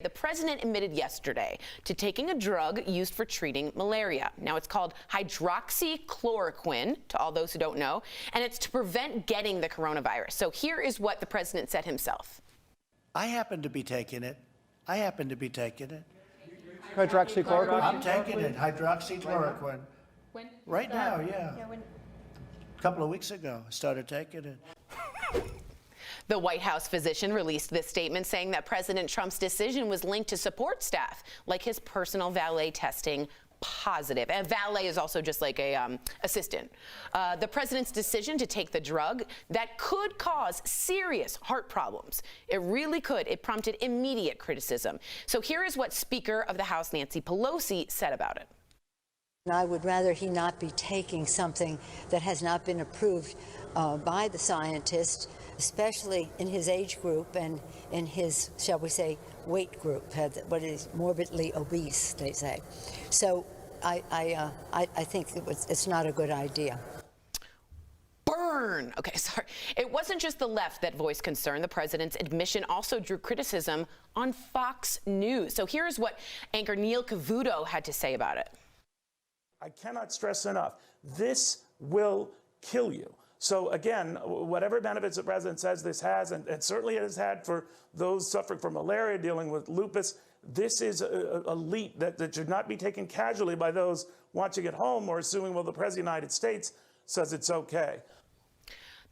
The president admitted yesterday to taking a drug used for treating malaria. Now, it's called hydroxychloroquine, to all those who don't know, and it's to prevent getting the coronavirus. So here is what the president said himself. I happen to be taking it. Hydroxychloroquine? I'm taking it, hydroxychloroquine. When? Right now, yeah. A couple of weeks ago, I started taking it. The White House physician released this statement saying that President Trump's decision was linked to support staff, like his personal valet testing positive. And valet is also just like a assistant. The president's decision to take the drug that could cause serious heart problems. It really could. It prompted immediate criticism. So here is what Speaker of the House Nancy Pelosi said about it. I would rather he not be taking something that has not been approved by the scientists, especially in his age group and in his, shall we say, weight group, what is morbidly obese, they say. So I think it's not a good idea. Burn. Okay, sorry. It wasn't just the left that voiced concern. The president's admission also drew criticism on Fox News. So here's what anchor Neil Cavuto had to say about it. I cannot stress enough, this will kill you. So again, whatever benefits the president says this has, and certainly it has had for those suffering from malaria, dealing with lupus, this is a leap that should not be taken casually by those watching at home or assuming, well, the President of the United States says it's okay.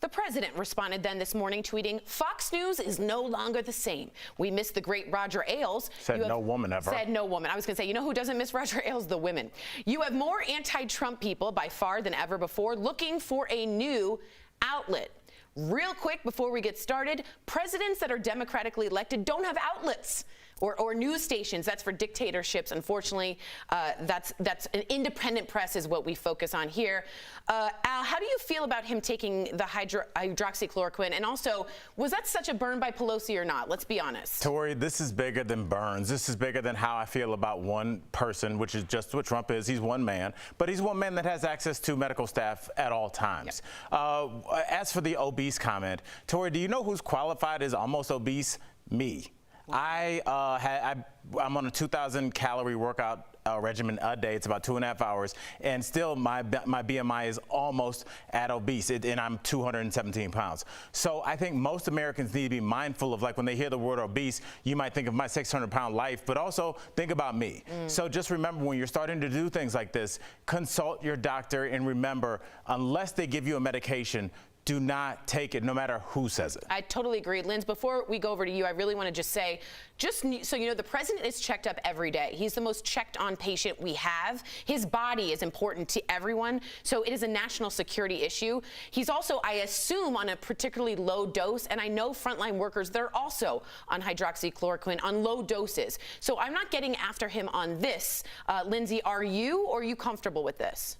The president responded then this morning, tweeting, "Fox News is no longer the same. We miss the great Roger Ailes." Said no woman ever. Said no woman. I was going to say, you know who doesn't miss Roger Ailes? The women. You have more anti-Trump people by far than ever before looking for a new outlet. Real quick before we get started, presidents that are democratically elected don't have outlets or news stations. That's for dictatorships. Unfortunately, that's an independent press is what we focus on here. Al, how do you feel about him taking the hydroxychloroquine? And also, was that such a burn by Pelosi or not? Let's be honest. Tori, this is bigger than burns. This is bigger than how I feel about one person, which is just what Trump is. He's one man, but he's one man that has access to medical staff at all times. Yep. As for the obese comment, Tori, do you know who's qualified as almost obese? Me. I'm on a 2,000 calorie workout regimen a day. It's about 2.5 hours, and still my BMI is almost at obese, and I'm 217 pounds. So I think most Americans need to be mindful of, like, when they hear the word obese, you might think of my 600-pound life, but also think about me. So just remember, when you're starting to do things like this, consult your doctor, and remember, unless they give you a medication, do not take it, no matter who says it. I totally agree. Linz, before we go over to you, I really want to just say, so you know, the president is checked up every day. He's the most checked on patient we have. His body is important to everyone, so it is a national security issue. He's also, I assume, on a particularly low dose, and I know frontline workers, they're also on hydroxychloroquine on low doses. So I'm not getting after him on this. Lindsay, are you, or are you comfortable with this?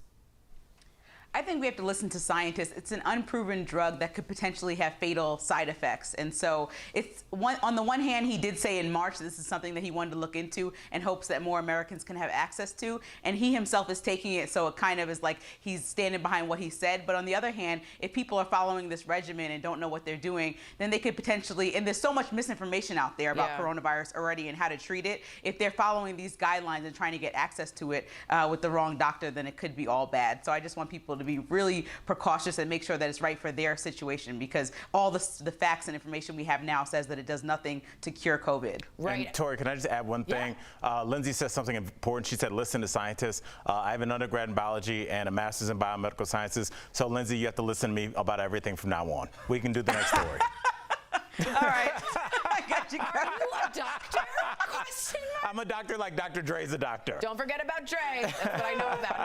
I think we have to listen to scientists. It's an unproven drug that could potentially have fatal side effects. And so it's on the one hand, he did say in March this is something that he wanted to look into and hopes that more Americans can have access to. And he himself is taking it, so it kind of is like he's standing behind what he said. But on the other hand, if people are following this regimen and don't know what they're doing, then they could potentially, and there's so much misinformation out there about coronavirus already and how to treat it. If they're following these guidelines and trying to get access to it with the wrong doctor, then it could be all bad. So I just want people to be really precautious and make sure that it's right for their situation, because all the facts and information we have now says that it does nothing to cure COVID. Right. And Tori, can I just add one thing? Yeah. Lindsay said something important. She said, listen to scientists. I have an undergrad in biology and a master's in biomedical sciences. So Lindsay, you have to listen to me about everything from now on. We can do the next story. All right. I got you. Are you a doctor? I'm a doctor like Dr. Dre's a doctor. Don't forget about Dre. That's what I know about him.